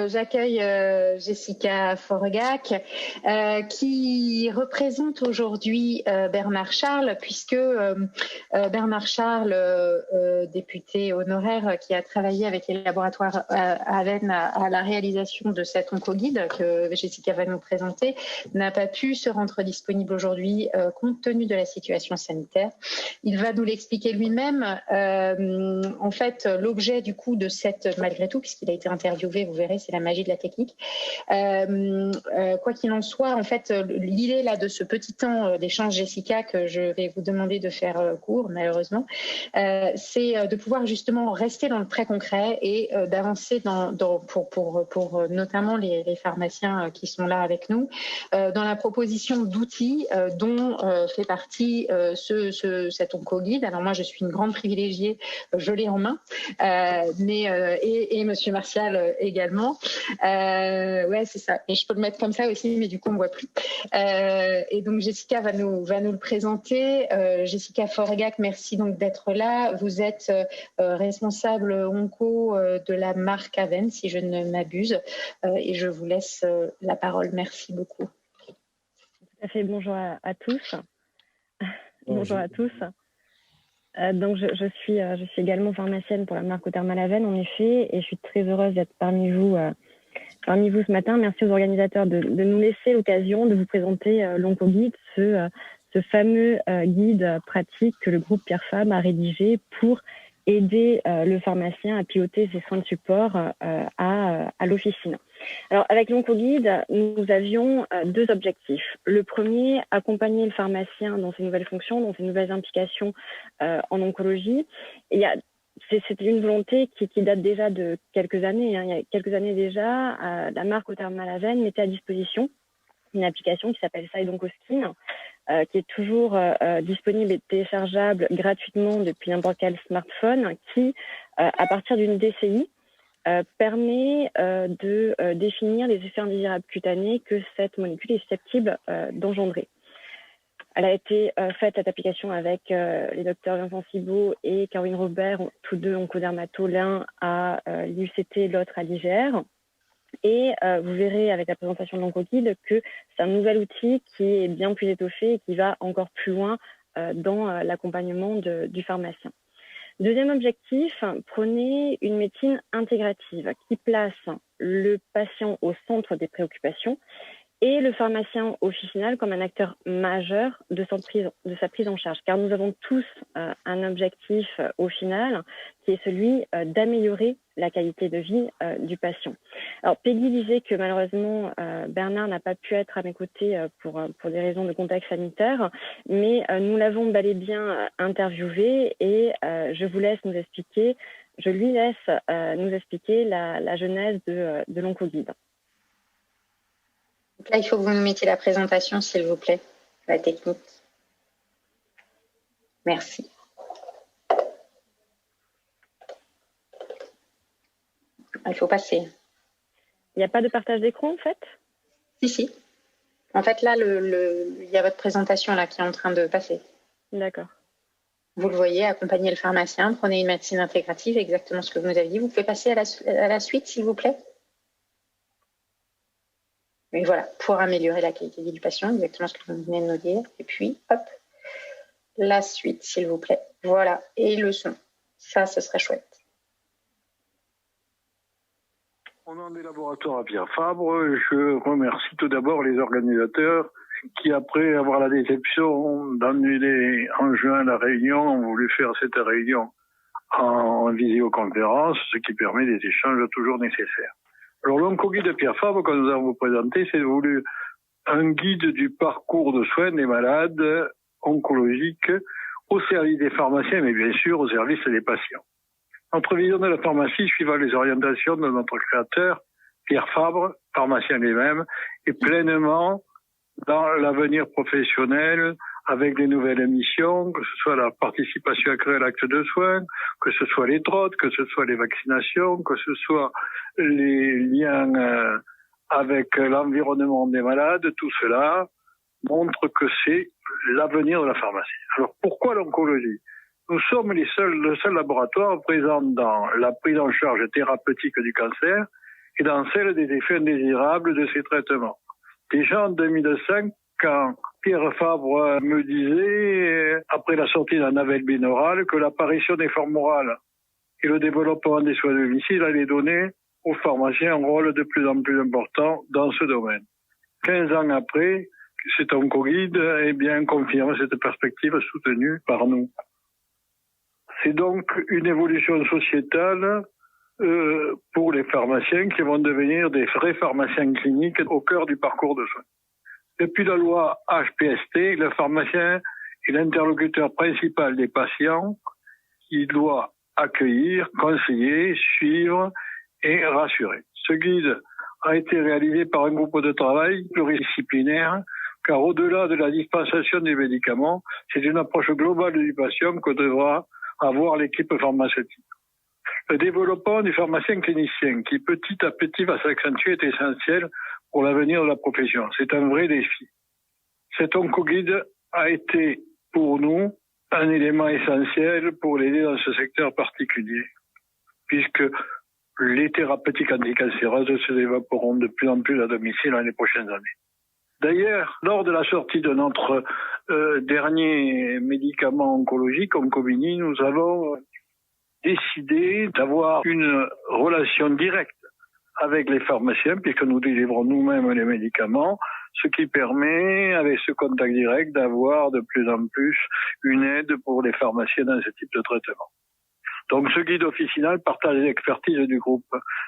j'accueille Jessica Forgac, qui représente aujourd'hui Bernard Charles, puisque Bernard Charles, député honoraire qui a travaillé avec les laboratoires Aven à la réalisation de cet oncoguide que Jessica va nous présenter, n'a pas pu se rendre disponible aujourd'hui compte tenu de la situation sanitaire. Il va nous l'expliquer lui-même. En fait, l'objet du coup de cette, malgré tout, puisqu'il a été interviewé, vous verrez, c'est la magie de la technique. Quoi qu'il en soit, en fait, l'idée là de ce petit temps d'échange, Jessica, que je vais vous demander de faire court, malheureusement, c'est de pouvoir justement rester dans le très concret et d'avancer pour notamment les pharmaciens qui sont là avec nous, dans la proposition d'outils dont fait partie cet oncoguide. Alors moi, je suis une grande privilégiée, je l'ai en main, et Monsieur Martial également. Ouais, c'est ça. Et je peux le mettre comme ça aussi, mais du coup, on ne voit plus. Et donc, Jessica va nous le présenter. Jessica Forgac, merci donc d'être là. Vous êtes responsable onco de la marque Aven, si je ne m'abuse. Et je vous laisse la parole. Merci beaucoup. Tout à fait. Bonjour à tous. Bonjour à tous. Donc, je suis également pharmacienne pour la marque Othermal Aven, en effet, et je suis très heureuse d'être parmi vous ce matin. Merci aux organisateurs de nous laisser l'occasion de vous présenter l'oncoguide, ce fameux guide pratique que le groupe Pierre Fabre a rédigé pour aider le pharmacien à piloter ses soins de support à l'officine. Alors, avec l'oncoguide, nous avions deux objectifs. Le premier, accompagner le pharmacien dans ses nouvelles fonctions, dans ses nouvelles implications en oncologie. Et c'était une volonté qui date déjà de quelques années. Il y a quelques années déjà, la marque Othermal Aven mettait à disposition une application qui s'appelle SideOncoSkin, qui est toujours disponible et téléchargeable gratuitement depuis n'importe quel smartphone, qui, à partir d'une DCI, permet de définir les effets indésirables cutanés que cette molécule est susceptible d'engendrer. Elle a été faite, cette application, avec les docteurs Vincent Cibot et Caroline Robert, tous deux oncodermato, l'un à l'IUCT, l'autre à l'IGR. Et vous verrez avec la présentation de l'oncoguide que c'est un nouvel outil qui est bien plus étoffé et qui va encore plus loin dans l'accompagnement du pharmacien. Deuxième objectif, prenez une médecine intégrative qui place le patient au centre des préoccupations et le pharmacien officinal comme un acteur majeur de sa prise en charge. Car nous avons tous un objectif au final qui est celui d'améliorer la qualité de vie du patient. Alors, Peggy disait que malheureusement, Bernard n'a pas pu être à mes côtés pour des raisons de contexte sanitaire, mais nous l'avons bel et bien interviewé et je lui laisse nous expliquer la genèse de l'oncoguide. Donc là, il faut que vous nous mettiez la présentation, s'il vous plaît, la technique. Merci. Il faut passer. Il n'y a pas de partage d'écran, en fait? Si. En fait, là, il y a votre présentation là, qui est en train de passer. D'accord. Vous le voyez, accompagnez le pharmacien, prenez une médecine intégrative, exactement ce que vous nous avez dit. Vous pouvez passer à la suite, s'il vous plaît? Et voilà, pour améliorer la qualité de vie du patient, exactement ce que vous venez de nous dire. Et puis, hop, la suite, s'il vous plaît. Voilà, et le son. Ça, ce serait chouette. Au nom des laboratoires à Pierre Fabre, je remercie tout d'abord les organisateurs qui, après avoir la déception d'annuler en juin la réunion, ont voulu faire cette réunion en visioconférence, ce qui permet des échanges toujours nécessaires. Alors, l'oncoguide de Pierre Fabre que nous avons présenté, c'est voulu un guide du parcours de soins des malades oncologiques au service des pharmaciens, mais bien sûr au service des patients. Notre vision de la pharmacie, suivant les orientations de notre créateur, Pierre Fabre, pharmacien lui-même, est pleinement dans l'avenir professionnel, avec les nouvelles missions, que ce soit la participation accrue à l'acte de soins, que ce soit les drogues, que ce soit les vaccinations, que ce soit les liens avec l'environnement des malades, tout cela montre que c'est l'avenir de la pharmacie. Alors pourquoi l'oncologie? Nous sommes le seul laboratoire présent dans la prise en charge thérapeutique du cancer et dans celle des effets indésirables de ces traitements. Déjà en 2005, quand Pierre Fabre me disait, après la sortie d'un navel binaural, que l'apparition des formes orales et le développement des soins de domicile allaient donner aux pharmaciens un rôle de plus en plus important dans ce domaine. 15 ans après, cet oncoguide confirme cette perspective soutenue par nous. C'est donc une évolution sociétale pour les pharmaciens qui vont devenir des vrais pharmaciens cliniques au cœur du parcours de soins. Depuis la loi HPST, le pharmacien est l'interlocuteur principal des patients qui doit accueillir, conseiller, suivre et rassurer. Ce guide a été réalisé par un groupe de travail pluridisciplinaire car au-delà de la dispensation des médicaments, c'est une approche globale du patient que devra avoir l'équipe pharmaceutique. Le développement du pharmacien clinicien qui petit à petit va s'accentuer est essentiel pour l'avenir de la profession. C'est un vrai défi. Cet oncoguide a été pour nous un élément essentiel pour l'aider dans ce secteur particulier, puisque les thérapeutiques anticancéreuses se développeront de plus en plus à domicile dans les prochaines années. D'ailleurs, lors de la sortie de notre dernier médicament oncologique, Oncovini, nous avons décidé d'avoir une relation directe avec les pharmaciens, puisque nous délivrons nous-mêmes les médicaments, ce qui permet, avec ce contact direct, d'avoir de plus en plus une aide pour les pharmaciens dans ce type de traitement. Donc ce guide officinal partage l'expertise du groupe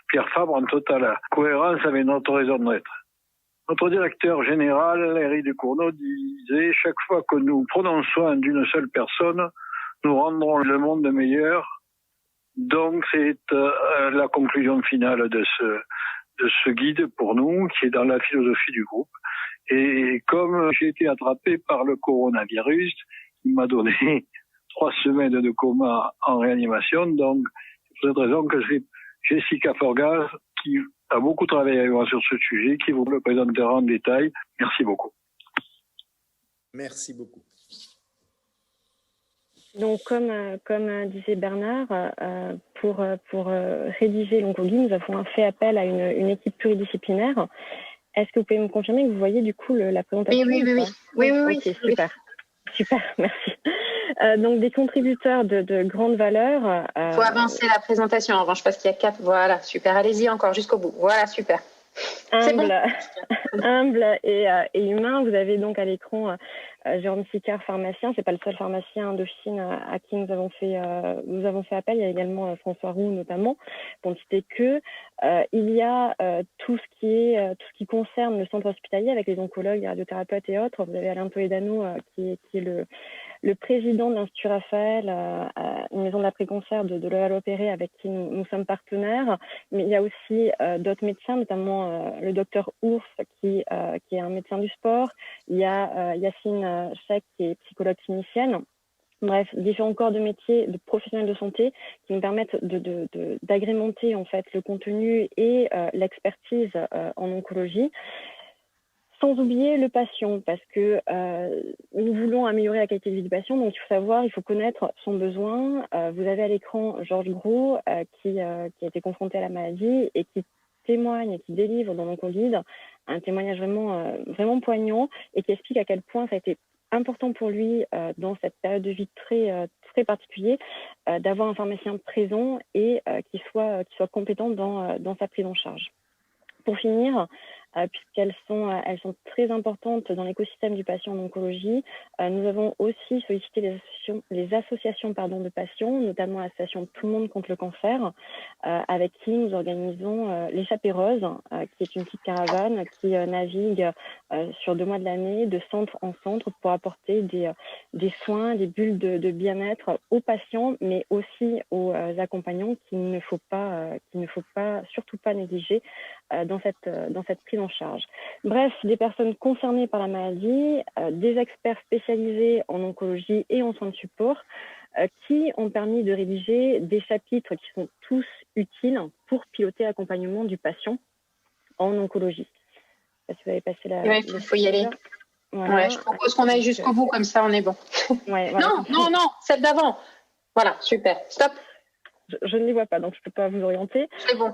Pierre Fabre en totale cohérence avec notre raison d'être. Notre directeur général, Éric Ducournau, disait « Chaque fois que nous prenons soin d'une seule personne, nous rendrons le monde meilleur. » Donc c'est la conclusion finale de ce guide pour nous, qui est dans la philosophie du groupe. Et comme j'ai été attrapé par le coronavirus, il m'a donné 3 semaines de coma en réanimation. Donc c'est pour cette raison que c'est Jessica Forgas qui a beaucoup travaillé avec moi sur ce sujet, qui vous le présentera en détail. Merci beaucoup. Merci beaucoup. Donc, comme disait Bernard, pour rédiger l'oncoguide, nous avons fait appel à une équipe pluridisciplinaire. Est-ce que vous pouvez me confirmer que vous voyez du coup la présentation? Oui. Ok, super, merci. Donc, des contributeurs de grande valeur. Il faut avancer la présentation, en revanche, parce qu'il y a 4. Voilà, super. Allez-y encore jusqu'au bout. Voilà, super. Humble et humain. Vous avez donc à l'écran Jérôme Sicard, pharmacien. C'est pas le seul pharmacien d'officine à qui nous avons fait appel. Il y a également François Roux notamment, pour ne citer que. Il y a tout ce qui concerne le centre hospitalier avec les oncologues, les radiothérapeutes et autres. Vous avez Alain Toledano qui est le président de l'Institut Raphaël, une maison d'après-cancer de Levallois-Perret avec qui nous sommes partenaires. Mais il y a aussi d'autres médecins, notamment le docteur Ours qui est un médecin du sport. Il y a Yacine Chek qui est psychologue clinicienne. Bref, différents corps de métier, de professionnels de santé qui nous permettent d'agrémenter en fait le contenu et l'expertise en oncologie. Sans oublier le patient, parce que nous voulons améliorer la qualité de vie du patient, donc il faut connaître son besoin. Vous avez à l'écran Georges Gros qui a été confronté à la maladie et qui témoigne et qui délivre dans l'oncoguide un témoignage vraiment poignant et qui explique à quel point ça a été important pour lui dans cette période de vie très particulière d'avoir un pharmacien présent et qui soit compétent dans sa prise en charge. Pour finir, puisqu'elles sont très importantes dans l'écosystème du patient en oncologie, nous avons aussi sollicité les associations de patients, notamment l'association Tout le monde contre le cancer, avec qui nous organisons l'échappée rose, qui est une petite caravane qui navigue sur 2 mois de l'année de centre en centre pour apporter des soins, des bulles de bien-être aux patients, mais aussi aux accompagnants qu'il ne faut surtout pas négliger dans cette prise en charge. Bref, des personnes concernées par la maladie, des experts spécialisés en oncologie et en soins de support qui ont permis de rédiger des chapitres qui sont tous utiles pour piloter l'accompagnement du patient en oncologie. Si vous avez passé il faut y aller. Voilà. Ouais, je propose qu'on aille jusqu'au bout, comme ça on est bon. Ouais, voilà. Non, celle d'avant. Voilà, super. Stop. je ne les vois pas, donc je ne peux pas vous orienter. C'est bon.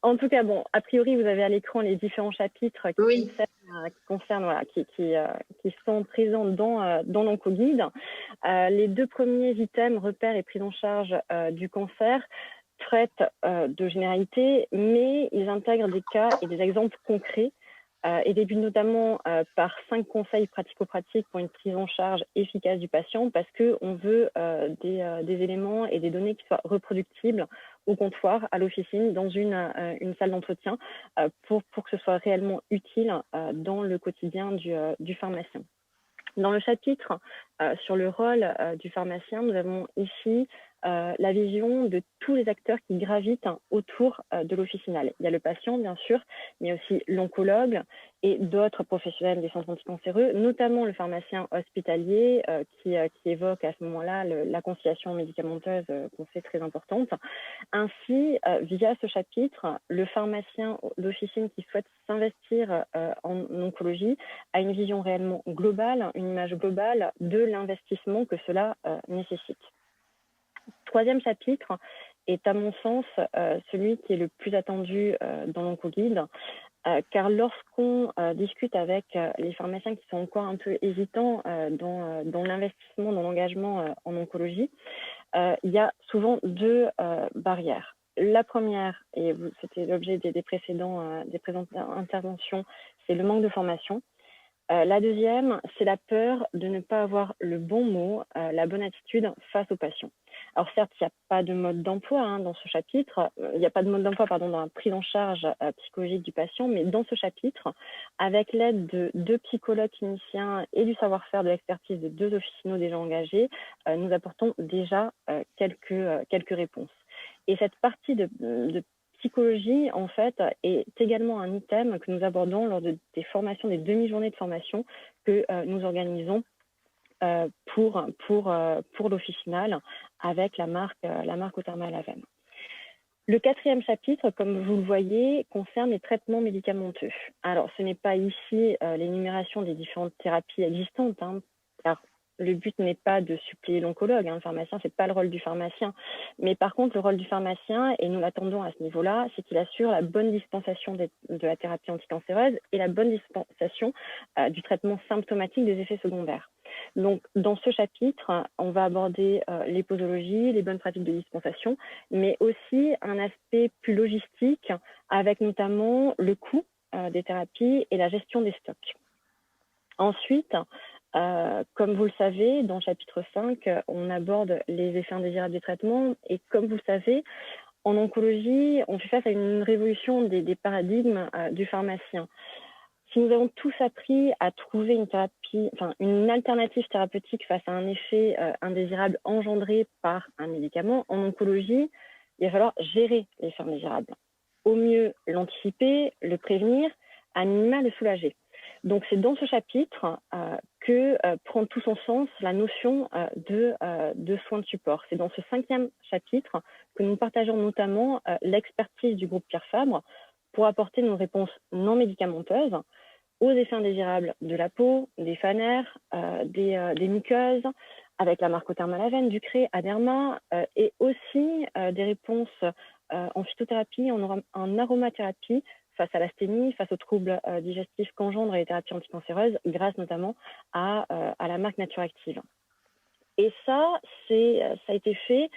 En tout cas, bon, a priori, vous avez à l'écran les différents chapitres qui sont présents dans l'oncoguide. Les 2 premiers items, repères et prise en charge du cancer, traitent de généralité, mais ils intègrent des cas et des exemples concrets et débutent notamment par 5 conseils pratico-pratiques pour une prise en charge efficace du patient, parce qu'on veut des éléments et des données qui soient reproductibles au comptoir, à l'officine, dans une salle d'entretien, pour que ce soit réellement utile dans le quotidien du pharmacien. Dans le chapitre sur le rôle du pharmacien, nous avons ici la vision de tous les acteurs qui gravitent autour de l'officinal. Il y a le patient, bien sûr, mais aussi l'oncologue et d'autres professionnels des centres anticancéreux, notamment le pharmacien hospitalier qui évoque à ce moment-là la conciliation médicamenteuse qu'on sait très importante. Ainsi, via ce chapitre, le pharmacien d'officine qui souhaite s'investir en oncologie a une vision réellement globale, une image globale de l'investissement que cela nécessite. Troisième chapitre est, à mon sens, celui qui est le plus attendu dans l'oncoguide, car lorsqu'on discute avec les pharmaciens qui sont encore un peu hésitants dans l'investissement, dans l'engagement en oncologie, il y a souvent 2 barrières. La première, et c'était l'objet des précédentes interventions, c'est le manque de formation. La deuxième, c'est la peur de ne pas avoir le bon mot, la bonne attitude face aux patients. Alors certes, il n'y a pas de mode d'emploi dans ce chapitre, il n'y a pas de mode d'emploi dans la prise en charge psychologique du patient, mais dans ce chapitre, avec l'aide de 2 psychologues cliniciens et du savoir-faire de l'expertise de 2 officinaux déjà engagés, nous apportons déjà quelques réponses. Et cette partie de psychologie, en fait, est également un item que nous abordons lors des formations, des demi-journées de formation que nous organisons pour l'officinal avec la marque Oterma-Lavenne. Le 4e chapitre, comme vous le voyez, concerne les traitements médicamenteux. Alors, ce n'est pas ici l'énumération des différentes thérapies existantes, car le but n'est pas de suppléer l'oncologue, le pharmacien, ce n'est pas le rôle du pharmacien. Mais par contre, le rôle du pharmacien, et nous l'attendons à ce niveau-là, c'est qu'il assure la bonne dispensation de la thérapie anticancéreuse et la bonne dispensation du traitement symptomatique des effets secondaires. Donc, dans ce chapitre, on va aborder les posologies, les bonnes pratiques de dispensation, mais aussi un aspect plus logistique, avec notamment le coût des thérapies et la gestion des stocks. Ensuite, comme vous le savez, dans le chapitre 5, on aborde les effets indésirables des traitements. Et comme vous le savez, en oncologie, on fait face à une révolution des paradigmes du pharmacien. Si nous avons tous appris à trouver une alternative thérapeutique face à un effet indésirable engendré par un médicament, en oncologie, il va falloir gérer l'effet indésirable. Au mieux, l'anticiper, le prévenir, à minima, le soulager. Donc, c'est dans ce chapitre que prend tout son sens la notion de soins de support. C'est dans ce 5e chapitre que nous partageons notamment l'expertise du groupe Pierre Fabre pour apporter nos réponses non médicamenteuses aux effets indésirables de la peau, des fanères, des muqueuses, avec la marque Oterma-Lavenne, Ducré, Aderma, et aussi des réponses en phytothérapie, en aromathérapie, face à l'asthénie, face aux troubles digestifs qu'engendrent les thérapies anticancéreuses, grâce notamment à la marque Naturactive. Et ça a été fait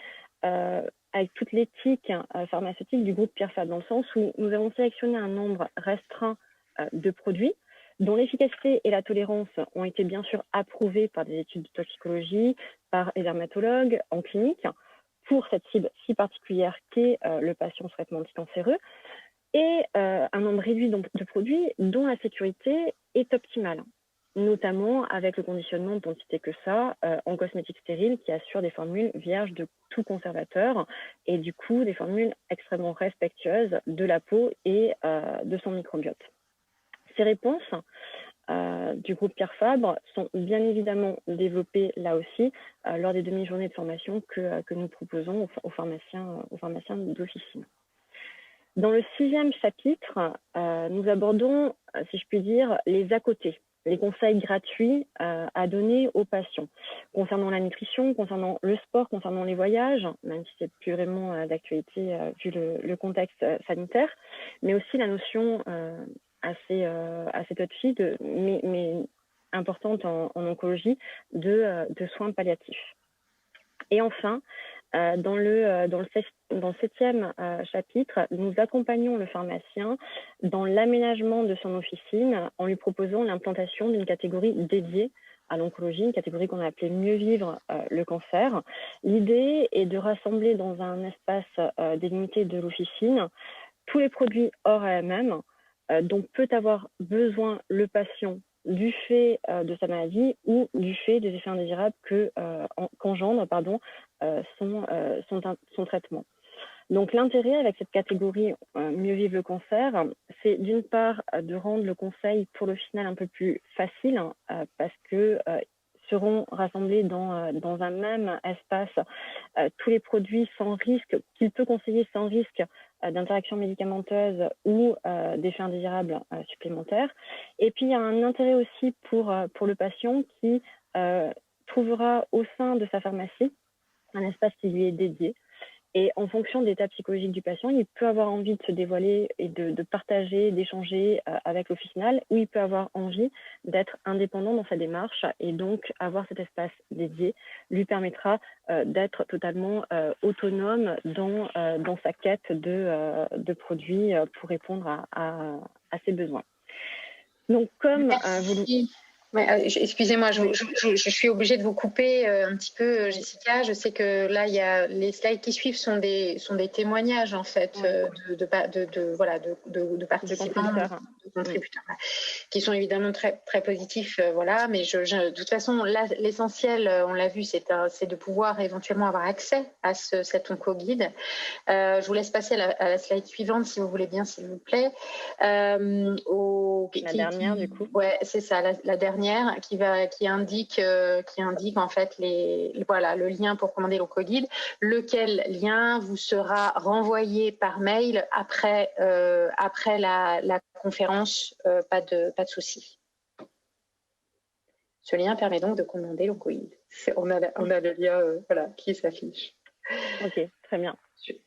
avec toute l'éthique pharmaceutique du groupe Pierre Fabre, dans le sens où nous avons sélectionné un nombre restreint de produits dont l'efficacité et la tolérance ont été bien sûr approuvées par des études de toxicologie, par les dermatologues en clinique, pour cette cible si particulière qu'est le patient sous traitement anticancéreux, et un nombre réduit de produits dont la sécurité est optimale, notamment avec le conditionnement de quantité que ça en cosmétique stérile qui assure des formules vierges de tout conservateur et du coup des formules extrêmement respectueuses de la peau et de son microbiote. Ces réponses du groupe Pierre Fabre sont bien évidemment développées là aussi lors des demi-journées de formation que nous proposons aux pharmaciens d'officine. Dans le 6e chapitre, nous abordons, si je puis dire, les à-côtés les conseils gratuits à donner aux patients concernant la nutrition, concernant le sport, concernant les voyages, même si c'est plus vraiment d'actualité vu le contexte sanitaire, mais aussi la notion assez touchy, mais importante en oncologie, de soins palliatifs. Et enfin, dans le 7e chapitre, nous accompagnons le pharmacien dans l'aménagement de son officine en lui proposant l'implantation d'une catégorie dédiée à l'oncologie, une catégorie qu'on a appelée Mieux vivre le cancer. L'idée est de rassembler dans un espace délimité de l'officine tous les produits hors AMM dont peut avoir besoin le patient du fait de sa maladie ou du fait des effets indésirables qu'engendre son traitement. Donc l'intérêt avec cette catégorie Mieux vivre le cancer, c'est d'une part de rendre le conseil pour le final un peu plus facile parce que seront rassemblés dans un même espace tous les produits sans risque, qu'il peut conseiller sans risque d'interaction médicamenteuse ou d'effets indésirables supplémentaires. Et puis, il y a un intérêt aussi pour le patient qui trouvera au sein de sa pharmacie un espace qui lui est dédié. Et en fonction de l'état psychologique du patient, il peut avoir envie de se dévoiler et de partager, d'échanger avec l'officinal, ou il peut avoir envie d'être indépendant dans sa démarche et donc avoir cet espace dédié lui permettra d'être totalement autonome dans sa quête de produits pour répondre à ses besoins. Donc, comme vous... Ouais, excusez-moi, je suis obligée de vous couper un petit peu, Jessica. Je sais que là, les slides qui suivent sont des témoignages en fait de participants, de contributeurs, qui sont évidemment très très positifs, voilà. Mais de toute façon, là, l'essentiel, on l'a vu, c'est de pouvoir éventuellement avoir accès à cet onco-guide. Je vous laisse passer à la slide suivante, si vous voulez bien, s'il vous plaît. La dernière, du coup. Ouais, c'est ça, la dernière qui indique en fait le lien pour commander l'onco-guide, lequel lien vous sera renvoyé par mail après la conférence, pas de souci. Ce lien permet donc de commander l'onco-guide. On a le lien qui s'affiche. Ok, très bien.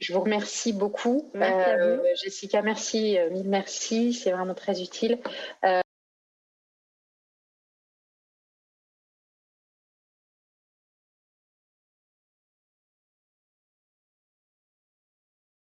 Je vous remercie beaucoup. Merci à vous. Jessica, merci, mille merci, c'est vraiment très utile.